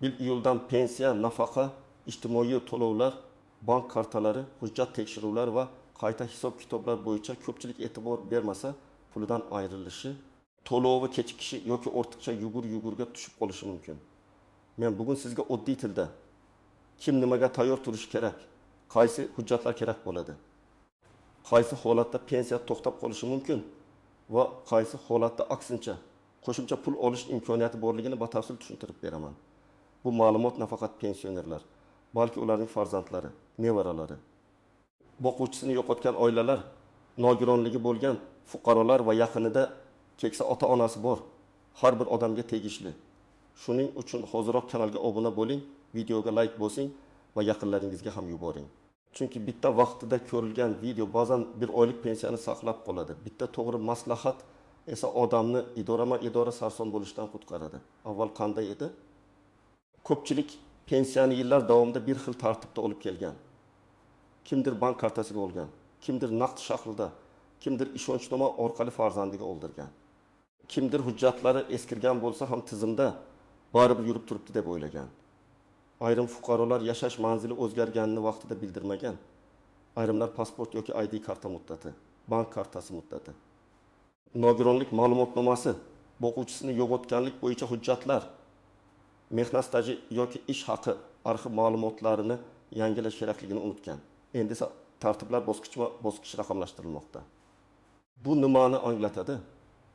1 iyuldan pensiya, nafaqa, ijtimoiy to'lovlar, bank kartalari, hujjat tekshiruvlar va qayta hisob-kitoblar bo'yicha ko'pchilik e'tibor bermasa, pulidan ayrilishi, to'lovi kechikishi yoki ortiqcha yugurga tushib qolishi mumkin. Men bugun sizga oddiy tilda kim nimaga tayyor turishi kerak, qaysi hujjatlar kerak bo'ladi, qaysi holatda pensiya to'xtab qolishi mumkin va qaysi holatda aksincha qo'shimcha pul olish imkoniyati borligini batafsil tushuntirib beraman. Bu ma'lumot nafaqat pensionerlar, balki ularning farzandlari, nevaralari, boquvchisini yo'qotgan oilalar, nogironligi bo'lgan fuqarolar va yaqinida keksa ota-onasi bor har bir odamga tegishli. Shuning uchun hoziroq kanalga obuna bo'ling, videoga like bosing va yaqinlaringizga ham yuboring. Chunki bitta vaqtida ko'rilgan video ba'zan bir oylik pensiyani saqlab qoladi. Bitta to'g'ri maslahat esa odamni idora sarson bo'lishdan qutqaradi. Avval qanday edi? Ko'pchilik pensiyani yillar davomida bir xil tartibda olib kelgan. Kimdir bank kartasiga olgan, kimdir naqd shaklda, kimdir ishonchnoma orqali farzandiga oldirgan. Kimdir hujjatlari eskirgan bo'lsa ham tizimda baribir yurib turibdi deb o'ylagan. Ayrim fuqarolar yashash manzili o'zgarganini vaqtida bildirmagan. Ayrimlar pasport yoki ID karta muddati, bank kartasi muddati, nogironlik ma'lumotnomasi, boquvchisini yo'qotganlik bo'yicha hujjatlar, mehnat staji yoki ish haqi arxiv ma'lumotlarini yangilash kerakligini unutgan. Endi esa tartiblar bosqichma-bosqich raqamlashtirilmoqda. Bu nimani anglatadi?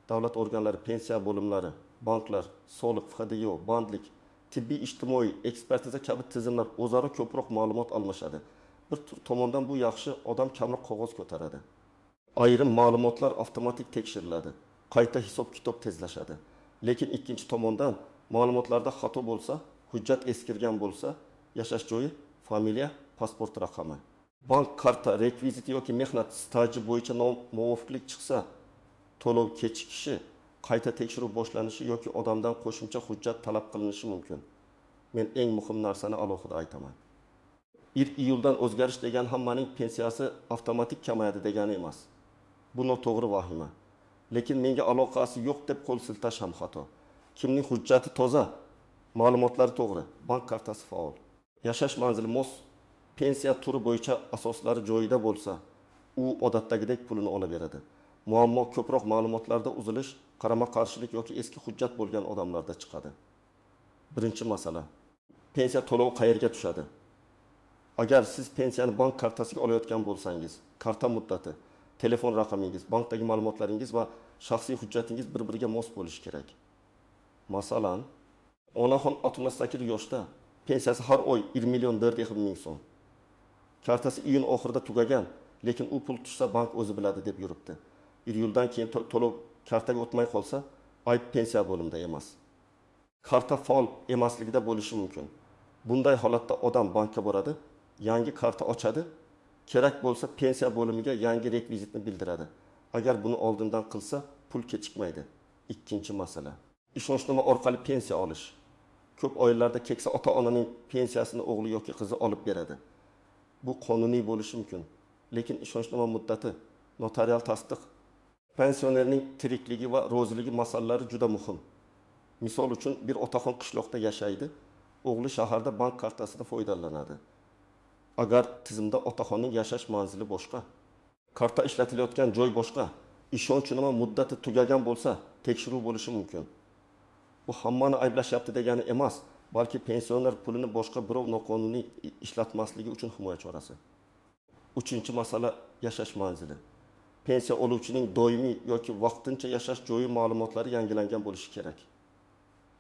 Davlat organlari, pensiya bo'limlari, banklar, soliq, FHDYO, bandlik, tibbiy, ijtimoiy, ekspertiza kabi tizimlar o'zaro ko'proq ma'lumot almashadi. Bir tomondan bu yaxshi, odam kamroq qog'oz ko'taradi. Ayrim ma'lumotlar avtomatik tekshiriladi, qayta hisob-kitob tezlashadi. Lekin ikkinchi tomondan ma'lumotlarda xato bo'lsa, hujjat eskirgan bo'lsa, yashash joyi, familiya, pasport raqami, bank karta rekviziti yoki mehnat staji bo'yicha nomuvofiqlik chiqsa, to'lov kechikishi, qayta tekshiruv boshlanishi yoki odamdan qo'shimcha hujjat talab qilinishi mumkin. Men eng muhim narsani alohida aytaman. 1 iyuldan o'zgarish degan hammaning pensiyasi avtomatik kamayadi degani emas. Bu noto'g'ri vahima. Lekin menga aloqasi yo'q deb qo'l siltash ham xato. Kimning hujjati toza, ma'lumotlari to'g'ri, bank kartasi faol, yashash manzili mos, pensiya turi bo'yicha asoslari joyida bo'lsa, u odatdagidek pulini olaveradi. Muammo ko'proq ma'lumotlarda uzilish, qarama-qarshilik yoki eski hujjat bo'lgan odamlarda chiqadi. Birinchi masala. Pensiya to'lovi qayerga tushadi? Agar siz pensiyani bank kartasiga olayotgan bo'lsangiz, karta muddati, telefon raqamingiz, bankdagi ma'lumotlaringiz va shaxsiy hujjatingiz bir-biriga mos bo'lishi kerak. Masalan, onaxon 68 yoshda, pensiyasi har oy 1.400.000 so'm. Kartasi iyun oxirida tugagan, lekin u pul tushsa bank o'zi biladi deb yuribdi. 1 yildan keyin to'lov kartaga o'tmay qolsa, ayb pensiya bo'limida emas. Karta faol emasligida bo'lishi mumkin. Bunday holatda odam bankka boradi, yangi karta ochadi, kerak bo'lsa pensiya bo'limiga yangi rekvizitni bildiradi. Agar buni oldindan qilsa, pul kechikmaydi. Ikkinchi masala. Ishonchnoma orqali pensiya olish. Ko'p oilalarda keksa ota-onaning pensiyasini o'g'li yoki qizi olib beradi. Bu qonuniy bo'lishi mumkin, lekin ishonchnoma muddati, notarial tasdiq, pensionerning tirikligi va roziligi masalalari juda muhim. Misol uchun bir otaxon qishloqda yashaydi, o'g'li shaharda bank kartasidan foydalanadi. Agar tizimda otaxonning yashash manzili boshqa, karta ishlatilayotgan joy boshqa, ishonchnoma muddati tugagan bo'lsa, tekshiruv bo'lishi mumkin. Bu hammani ayblashyapti degani emas, balki pensioner pulini boshqa birov noqonuniy ishlatmasligi uchun himoya chorasi. Uchinchi masala, yashash manzili. Pensiya oluvchining doimiy yoki vaqtincha yashash joyi ma'lumotlari yangilangan bo'lishi kerak.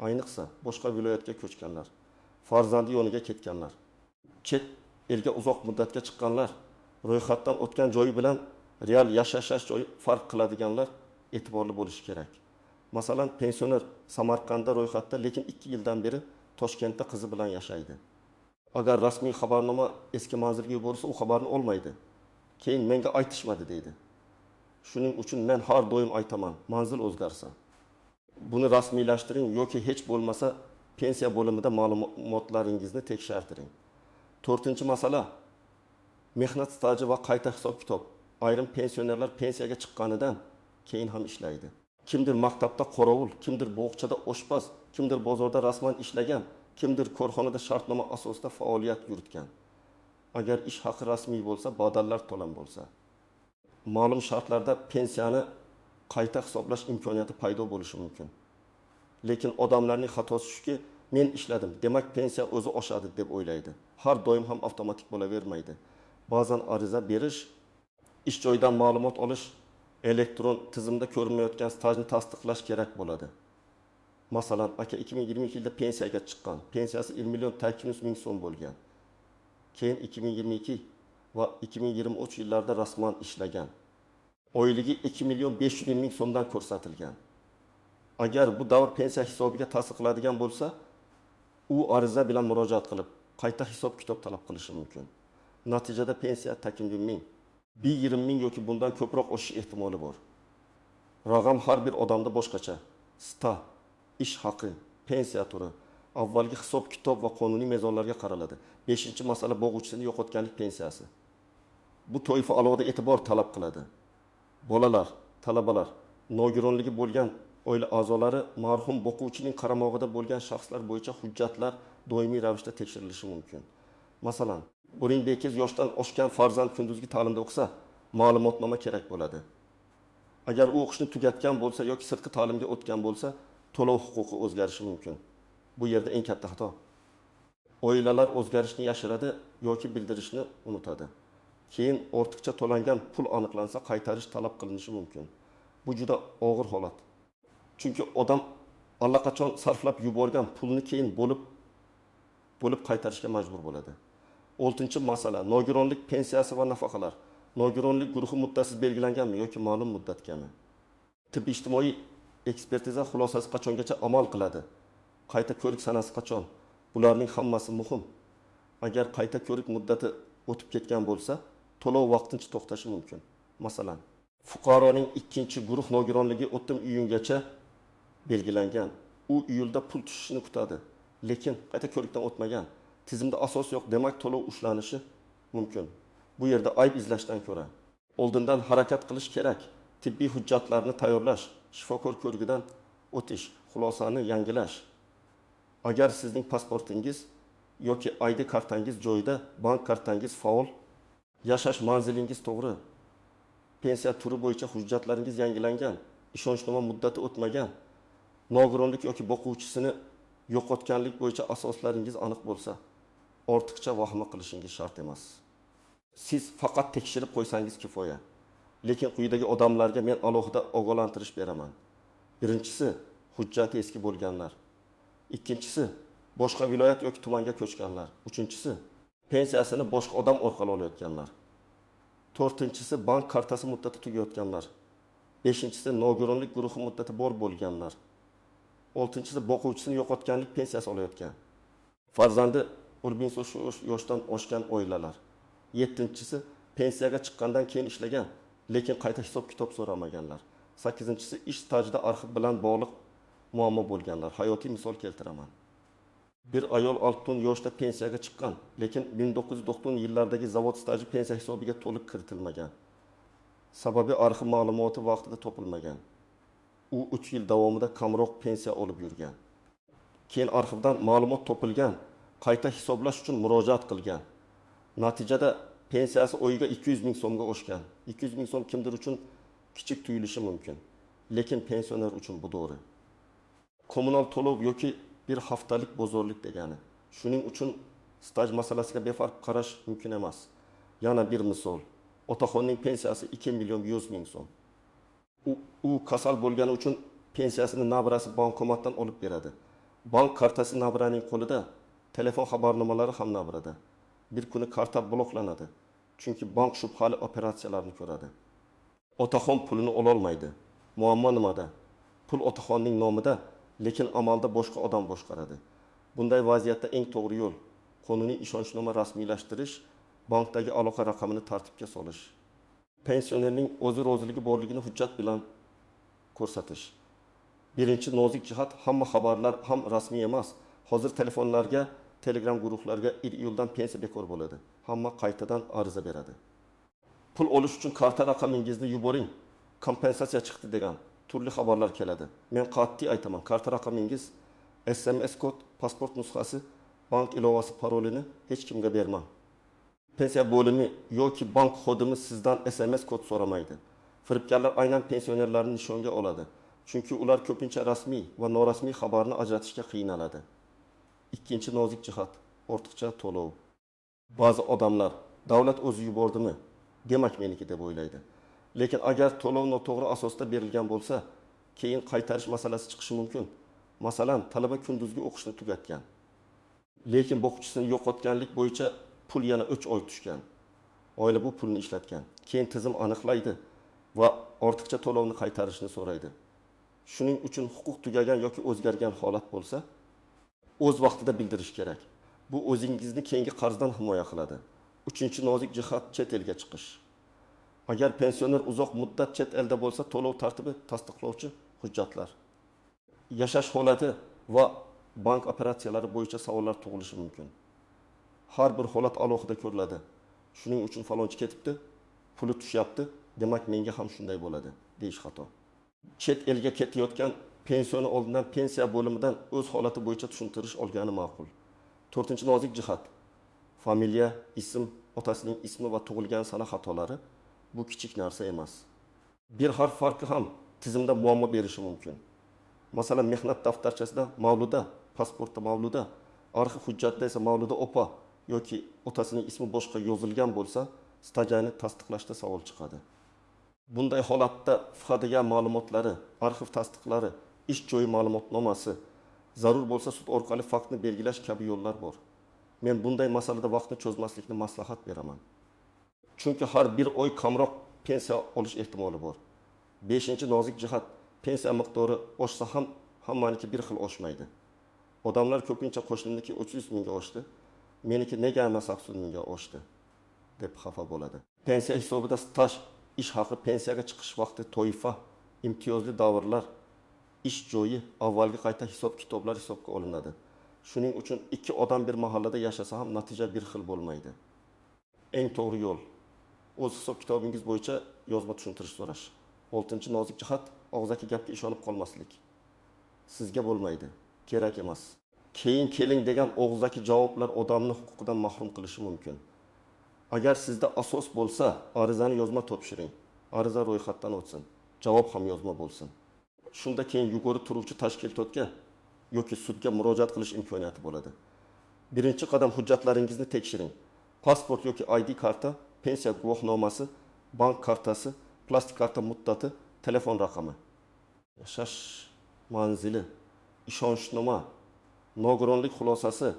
Ayniqsa, boshqa viloyatga ko'chganlar, farzandi yoniga ketganlar, chet elga uzoq muddatga chiqqanlar, ro'yxatdan o'tgan joyi bilan real yashash joyi farq qiladiganlar e'tiborli bo'lishi kerak. Masalan, pensioner Samarqandda ro'yxatda, lekin 2 yildan beri Toshkentda qizi bilan yashaydi. Agar rasmiy xabarnoma eski manzilga yuborilsa, u xabarni olmaydi. Keyin menga aytishmadi deydi. Shuning uchun men har doim aytaman, manzil o'zgarsa, buni rasmiylashtiring yoki hech bo'lmasa pensiya bo'limida ma'lumotlaringizni tekshirtiring. 4-masala, mehnat staji va qayta hisob-kitob. Ayrim pensionerlar pensiyaga chiqqanidan keyin ham ishlaydi. Kimdir maktabda qorovul, kimdir bog'chada oshpaz, kimdir bozorda rasman ishlagan, kimdir korxonada shartnoma asosida faoliyat yuritgan. Agar ish haqi rasmiy bo'lsa, badallar to'lan bo'lsa, ma'lum shartlarda pensiyani qayta hisoblash imkoniyati paydo bo'lishi mumkin. Lekin odamlarning xatosi shuki, men ishladim, demak pensiya o'zi oshadi deb o'ylaydi. Har doim ham avtomatik bo'lavermaydi. Ba'zan ariza berish, ish joyidan ma'lumot olish, elektron tizimda ko'rinmayotgan stajni tasdiqlash kerak bo'ladi. Masalan, aka 2022 yilda pensiyaga chiqqan. Pensiyasi 1 million 800 ming so'm bo'lgan. Keyin 2022 va 2023 yillarda rasman ishlagan. Oyligi 2 million 500 ming so'mdan ko'rsatilgan. Agar bu davr pensiya hisobiga tasdiqlanadigan bo'lsa, u ariza bilan murojaat qilib, qayta hisob kitob talab qilishi mumkin. Natijada pensiya 80 ming, 20 ming yoki bundan ko'proq oshish ehtimoli bor. Raqam har bir odamda boshqacha. Sta, ish haqi, pensiya turi, avvalgi hisob kitob va qonuniy mezonlarga qaraladi. 5-masala bo'g'uvchisini yo'qotganlik pensiyasi. Bu toifa alohida e'tibor talab qiladi. Bolalar, talabalar, nogironligi bo'lgan oila a'zolari marhum o'quvchining qaramog'ida bo'lgan shaxslar bo'yicha hujjatlar doimiy ravishda tekshirilishi mumkin. Masalan, 18 yoshdan oshgan farzand kunduzgi ta'limda o'qisa, ma'lumotnoma kerak bo'ladi. Agar u o'qishni tugatgan bo'lsa yoki sirtqi ta'limga o'tgan bo'lsa, to'lov huquqi o'zgarishi mumkin. Bu yerda eng katta xato. Oilalar o'zgarishni yashiradi yoki bildirishni unutadi. Keyin ortiqcha to'langan pul aniqlansa, qaytarish talab qilinishi mumkin. Bu juda og'ir holat. Chunki odam allaqachon sarflab yuborgan pulni keyin bo'lib qaytarishga majbur bo'ladi. 6-masala, nogironlik pensiyasi va nafaqalar. Nogironlik guruhi muddasiz belgilanganmi yoki ma'lum muddatgami? Tibbiy ijtimoiy ekspertiza xulosasi qachongacha amal qiladi? Qayta ko'rik sanasi qachon? Bularning hammasi muhim. Agar qayta ko'rik muddati o'tib ketgan bo'lsa, to'lov vaqtincha to'xtashi mumkin. Masalan, fuqaroning 2-guruh nogironligi 30 iyungacha belgilangan. U iyulda pul tushishini kutadi, lekin qayta ko'rikdan o'tmagan. Tizimda asos yo'q, demak to'lov ushlanishi mumkin. Bu yerda ayb izlashdan ko'ra oldindan harakat qilish kerak. Tibbiy hujjatlarni tayyorlash, shifokor ko'rigidan o'tish, xulosani yangilash. Agar sizning pasportingiz yoki ID kartangiz joyida, bank kartangiz faol, yashash manzilingiz to'g'ri, pensiya turi bo'yicha hujjatlaringiz yangilangan, ishonchnoma muddati o'tmagan, nogironlik yoki boquvchisini yo'qotganlik bo'yicha asoslaringiz aniq bo'lsa, ortiqcha vahima qilishingiz shart emas. Siz faqat tekshirib qo'ysangiz kifoya. Lekin quyidagi odamlarga men alohida ogohlantirish beraman. Birinchisi, hujjati eski bo'lganlar. Ikkinchisi, boshqa viloyat yoki tumanga ko'chganlar. Uchinchisi, pensiyasini boshqa odam orqali olayotganlar. To'rtinchisi, bank kartasi muddati tugayotganlar. Beshinchisi, nogironlik guruhi muddati bor bo'lganlar. Oltinchisi, boquvchisini yo'qotganlik pensiyasi olayotgan. Farzandi 10 yoshdan oshgan oilalar. Yettinchisi, pensiyaga chiqqandan keyin ishlagan, lekin qayta hisob kitob so'ramaganlar. Sakkizinchisi, ish stajida arxiv bilan bog'liq muammo bo'lganlar. Hayotiy misol keltiraman. Bir ayol 6 yoshda pensiyaga chiqqan, lekin 1990 yillardagi zavod staji pensiya hisobiga to'liq kiritilmagan. Sababi arxiv ma'lumoti vaqtida topilmagan. U 3 yil davomida kamroq pensiya olib yurgan. Keyin arxivdan ma'lumot topilgan, qayta hisoblash uchun murojaat qilgan. Natijada pensiyasi oyiga 200 ming so'mga oshgan. 200 ming so'm kimdir uchun kichik tuyulishi mumkin, lekin pensioner uchun bu to'g'ri. Kommunal to'lov yoki bir haftalik bozorlik degani. Shuning uchun staj masalasiga befarq qarash mumkin emas. Yana bir misol. Otaxonning pensiyasi 2 million 100 ming so'm. U kasal bo'lgani uchun pensiyasini nabirasi bankomatdan olib beradi. Bank kartasi nabiraning qo'lida, telefon xabarnomalari ham nabirada. Bir kuni karta bloklanadi. Chunki bank shubhali operatsiyalarni ko'radi. Otaxon pulini ola olmaydi. Muammo nimada? Pul otaxonning nomida, lekin amalda boshqa odam boshqaradi. Bunday vaziyatda eng to'g'ri yo'l qonuniy ishonchnoma rasmiylashtirish, bankdagi aloqa raqamini tartibga solish. Pensionerning o'zi roziligi borligini hujjat bilan ko'rsatish. Birinchi nozik jihat, hamma xabarlar ham rasmiy emas. Hozir telefonlarga, Telegram guruhlarga iyuldan pensiya bekor bo'ladi. Hamma qaytadan ariza beradi. Pul olish uchun karta raqamingizni yuboring, kompensatsiya chiqdi degan turli xabarlar keladi. Men qat'iy aytaman, karta raqamingiz, SMS kod, pasport nusxasi bank ilovasi parolini hech kimga bermang. Pensiya bo'limi yoki bank xodimi sizdan SMS kod so'ramaydi. Firibgarlar aynan pensionerlarni nishonga oladi. Chunki ular ko'pincha rasmiy va norasmiy xabarni ajratishga qiynaladi. Ikkinchi nozik jihat, ortiqcha to'lov. Ba'zi odamlar davlat o'zi yubordimi, demak meniki deb o'ylaydi. Lekin agar to'lov noto'g'ri asosda berilgan bo'lsa, keyin qaytarish masalasi chiqishi mumkin. Masalan, talaba kunduzgi o'qishni tugatgan, lekin boquvchisini yo'qotganlik bo'yicha pul yana 3 oy tushgan. Oila bu pulni ishlatgan. Keyin tizim aniqlaydi va ortiqcha to'lovni qaytarishni so'raydi. Shuning uchun huquq tugagan yoki o'zgargan holat bo'lsa, o'z vaqtida bildirish kerak. Bu o'zingizni keyingi qarzdan himoya qiladi. Uchinchi nozik jihat, chet elga chiqish. Agar pensioner uzoq muddat chet elda bo'lsa, to'lov tartibi tasdiqlovchi hujjatlar, yashash holati va bank operatsiyalari bo'yicha savollar tug'ilishi mumkin. Har bir holat alohida ko'riladi. Shuning uchun falonchi ketibdi, puli tushyapti, demak menga ham shunday bo'ladi, deyish xato. Chet elga ketayotgan pensioni oldindan pensiya bo'limidan o'z holati bo'yicha tushuntirish olgani ma'qul. To'rtinchi nozik jihat, familiya, ism, otasining ismi va tug'ilgan sana xatolari bu kichik narsa emas. Bir harf farqi ham tizimda muammo berishi mumkin. Masalan, mehnat daftarchasida Mavluda, pasportda Mavluda, arxiv hujjatda esa Mavluda opa yoki otasining ismi boshqa yozilgan bo'lsa, stajyani tasdiqlashda savol chiqadi. Bunday holatda FHDga ma'lumotlari, arxiv tasdiqlari, ish joyi ma'lumotnomasi, zarur bo'lsa sud orqali faktni belgilash kabi yo'llar bor. Men bunday masalada vaqtni cho'zmaslikni maslahat beraman. Chunki har bir oy kamroq pensiya olish ehtimoli bor. 5-nozik jihat, pensiya miqdori oshsa ham hammaniki bir xil oshmaydi. Odamlar ko'pincha qo'shnimniki 300 mingga oshdi, meniki nega emas 800 mingga oshdi deb xafa bo'ladi. Pensiya hisobida staj, ish haqi, pensiyaga chiqish vaqti, toifa, imtiyozli davrlar, ish joyi, avvalgi qayta hisob kitoblar hisobga olinadi. Shuning uchun ikki odam bir mahallada yashasa ham natija bir xil bo'lmaydi. Eng to'g'ri yo'l o'z hisob kitobingiz bo'yicha yozma tushuntirish so'rash. 6-nozik jihat, og'zaki gapga ishonib qolmaslik. Sizga bo'lmaydi, kerak emas. Keyin keling degan og'zaki javoblar odamni huquqidan mahrum qilishi mumkin. Agar sizda asos bo'lsa, arizani yozma topshiring. Ariza ro'yxatdan o'tsin, javob ham yozma bo'lsin. Shunda keyin yugurib turuvchi tashkilotga yoki sudga murojaat qilish imkoniyati bo'ladi. Birinchi qadam, hujjatlaringizni tekshiring. Pasport yoki ID karta, pensiya guvohnomasi, bank kartasi, plastik karta muddati, telefon raqami, yashash manzili, ishonchnoma, nogironlik xulosasi,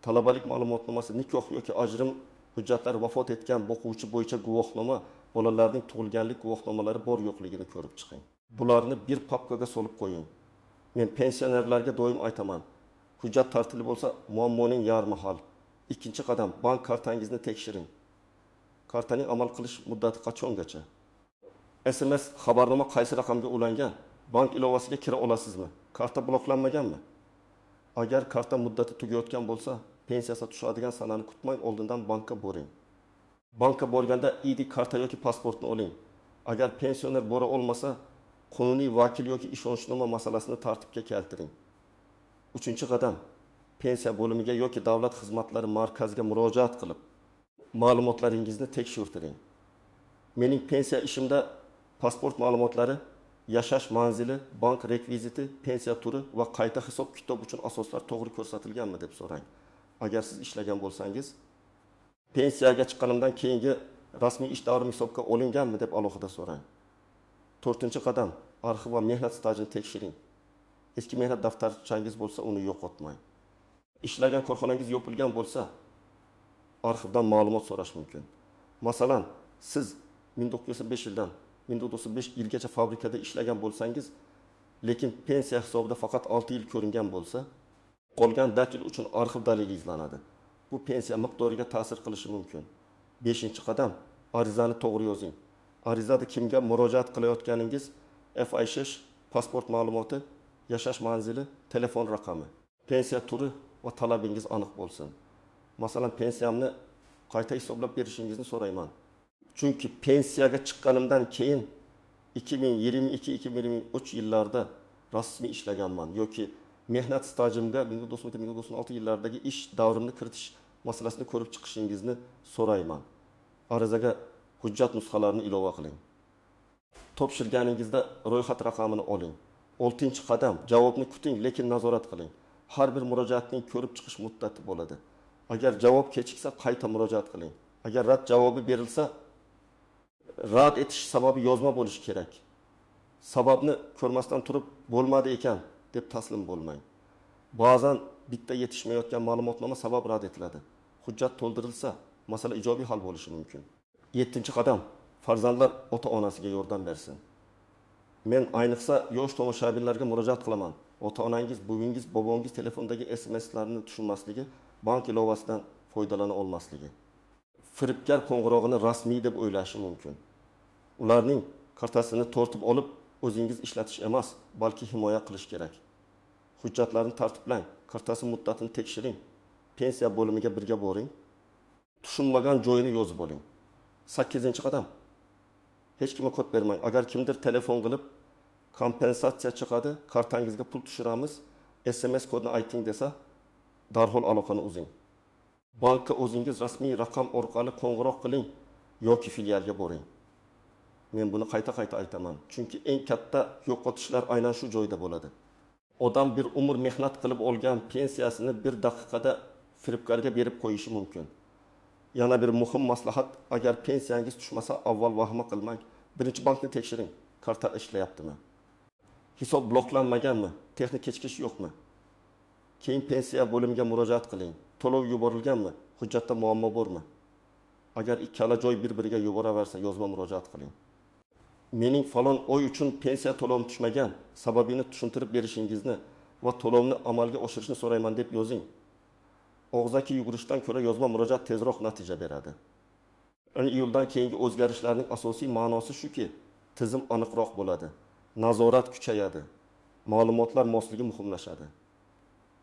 talabalik ma'lumotnomasi, nikoh yoki ajrim hujjatlari, vafot etgan boquvchi bo'yicha guvohnoma, bolalarning tug'ilganlik guvohnomalari bor yo'qligini ko'rib chiqing. Bularni bir papkaga solib qo'ying. Men pensionerlarga doim aytaman, hujjat tartibli bo'lsa, muammoning yarmi hal. Ikkinchi qadam, bank kartangizni tekshiring. Kartaning amal qilish muddati qachongacha? SMS xabarnoma qaysi raqamga ulangan? Bank ilovasiga kira olasizmi? Karta bloklanmaganmi? Agar karta muddati tugayotgan bo'lsa, pensiyasi tushadigan sanani kutmay oldindan bankka boring. Bankka borganda ID karta yoki pasportni oling. Agar pensioner bora olmasa, qonuniy vakil yoki ishonchnoma masalasini tartibga keltiring. 3-qadam, pensiya bo'limiga yoki davlat xizmatlari markaziga murojaat qilib, ma'lumotlaringizni tekshirtiring. Mening pensiya ishimda pasport ma'lumotlari, yashash manzili, bank rekviziti, pensiya turi va qayta hisob kitob uchun asoslar to'g'ri ko'rsatilganmi deb so'rang. Agar siz ishlagan bo'lsangiz, pensiyaga chiqqanimdan keyingi rasmiy ish davrim hisobga olinganmi deb alohida so'rang. 4-qadam, arxiv va mehnat stajini tekshiring. Eski mehnat daftarchangiz bo'lsa, uni yo'qotmang. Ishlagan korxonangiz yopilgan bo'lsa, arxivdan ma'lumot so'rash mumkin. Masalan, siz 1905 yildan 1905 yilgacha fabrikada ishlagan bo'lsangiz, lekin pensiya hisobida faqat 6 yil ko'ringan bo'lsa, qolgan 4 yil uchun arxiv dalili izlanadi. Bu pensiya miqdoriga ta'sir qilishi mumkin. 5-qadam, arizani to'g'ri yozing. Arizada kimga murojaat qilayotganingiz, FI6, pasport ma'lumoti, yashash manzili, telefon raqami, pensiya turi va talabingiz aniq bo'lsin. Masalan, pensiyamni qayta hisoblab berishingizni so'rayman. Chunki pensiyaga chiqqanimdan keyin 2022-2023 yillarda rasmiy ishlaganman yoki mehnat stajimga 1996 yillardagi ish davrimni kiritish masalasini ko'rib chiqishingizni so'rayman. Arizaga hujjat nusxalarini ilova qiling. Topshirganingizda ro'yxat raqamini oling. 6-qadam, javobni kuting, lekin nazorat qiling. Har bir murojaatning ko'rib chiqish muddati bo'ladi. Agar javob kechiksa, qayta murojaat qiling. Agar rad javobi berilsa, rad etish sababi yozma bo'lishi kerak. Sababni ko'rmasdan turib bo'lmadi ekan deb taslim bo'lmang. Ba'zan bitta yetishmayotgan ma'lumotnoma sabab rad etiladi. Hujjat to'ldirilsa, masala ijobiy hal bo'lishi mumkin. 7-qadam, farzandlar ota-onasiga yordam bersin. Men ayniqsa yosh tomoshabinlarga murojaat qilaman. Ota-onangiz, buvingiz, bobongiz telefondagi SMS-larni tushunmasligi, bank ilovasidan foydalana olmasligi. Firibgar qo'ng'irog'ini rasmiy deb o'ylashi mumkin. Ularning kartasini tortib olib, o'zingiz ishlatish emas, balki himoya qilish kerak. Hujjatlarni tartiblang, kartasi muddatini tekshiring, pensiya bo'limiga birga boring, tushunmagan joyini yozib oling. 8-qadam. Hech kimga kod bermang. Agar kimdir telefon qilib, kompensatsiya chiqadi, kartangizga pul tushiramiz, SMS kodini ayting desa, darhol aloqani uzing. Bankka o'zingiz rasmiy raqam orqali qo'ng'iroq qiling yoki filialga boring. Men buni qayta-qayta aytaman. Chunki eng katta yo'qotishlar aynan shu joyda bo'ladi. Odam bir umr mehnat qilib olgan pensiyasini bir daqiqada firibgarga berib qo'yishi mumkin. Yana bir muhim maslahat, agar pensiyangiz tushmasa, avval vahima qilmang. Birinchi bankni tekshiring, karta ishlayaptimi? Hisob bloklanmaganmi? Texnik kechikish yo'qmi? Keyin pensiya bo'limiga murojaat qiling. To'lov yuborilganmi? Hujjatda muammo bormi? Agar ikkala joy bir-biriga yuboraversa, yozma murojaat qiling. Mening falon oy uchun pensiya to'lovim tushmagan, sababini tushuntirib berishingizni va to'lovni amalga oshirishni so'rayman deb yozing. Og'zaki yugurishdan ko'ra yozma murojaat tezroq natija beradi. Iyuldan keyingi o'zgarishlarning asosiy ma'nosi shuki, tizim aniqroq bo'ladi, nazorat kuchayadi, ma'lumotlar mosligi muhimlashadi.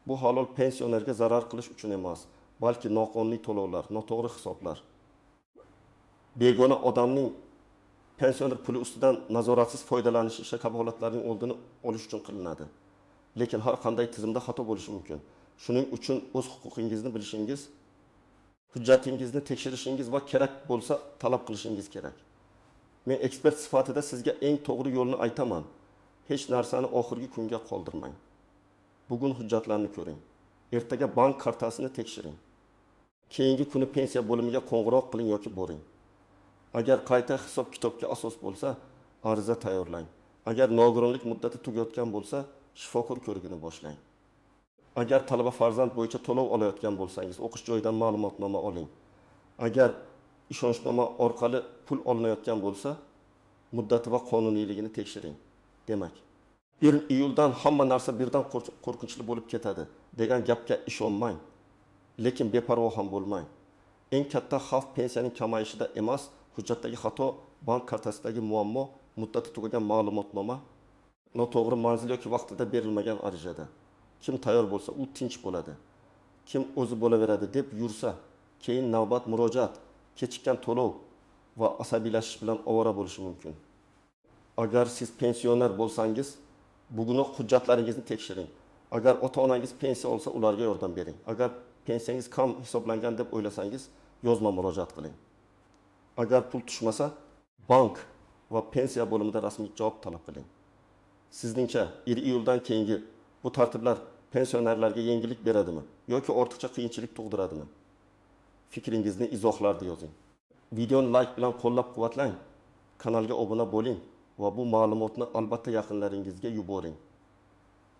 Bu halol pensionerga zarar qilish uchun emas, balki noqonuniy to'lovlar, noto'g'ri hisoblar, begona odamning pensioner puli ustidan nazoratsiz foydalanishi kabi holatlarning oldini olish uchun qilinadi. Lekin har qanday tizimda xato bo'lishi mumkin. Shuning uchun o'z huquqingizni bilishingiz, hujjatingizni tekshirishingiz va kerak bo'lsa talab qilishingiz kerak. Men ekspert sifatida sizga eng to'g'ri yo'lni aytaman. Hech narsani oxirgi kunga qoldirmang. Bugun hujjatlarni ko'ring. Ertaga bank kartasini tekshiring. Keyingi kuni pensiya bo'limiga qo'ng'iroq qiling yoki boring. Agar qayta hisob-kitobga asos bo'lsa, ariza tayyorlang. Agar nogironlik muddati tugayotgan bo'lsa, shifokor ko'rigini boshlang. Agar talaba farzand bo'yicha to'lov olayotgan bo'lsangiz, o'qish joyidan ma'lumotnoma oling. Agar ishonchnoma orqali pul olinayotgan bo'lsa, muddati va qonuniyligini tekshiring. Demak, 1 iyuldan hamma narsa birdan qo'rqinchli bo'lib ketadi degan gapga ishonmang, lekin beparvo ham bo'lmang. Eng katta xavf pensiyaning kamayishida emas, hujjatdagi xato, bank kartasidagi muammo, muddati tugagan ma'lumotnoma, noto'g'ri manzil yoki vaqtida berilmagan arizada. Kim tayyor bo'lsa, u tinch bo'ladi. Kim o'zi bo'laveradi deb yursa, keyin navbat murojaat, kechikkan to'lov va asabiylashish bilan ovora bo'lishi mumkin. Agar siz pensioner bo'lsangiz, bugunoq hujjatlaringizni tekshiring. Agar ota-onangiz pensiya olsa, ularga yordam bering. Agar pensiyangiz kam hisoblangan deb o'ylasangiz, yozma murojaat qiling. Agar pul tushmasa, bank va pensiya bo'limida rasmiy javob talab qiling. Sizningcha 1 iyuldan keyingi bu tartiblar pensionerlarga yengillik beradimi yoki ortiqcha qiyinchilik tug'diradimi? Fikringizni izohlarda yozing. Videoni like bilan qo'llab-quvvatlang, kanalga obuna bo'ling va bu ma'lumotni albatta yaqinlaringizga yuboring.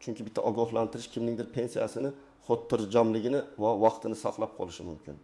Chunki bitta ogohlantirish kimningdir pensiyasini, xotirjamligini va vaqtini saqlab qolishi mumkin.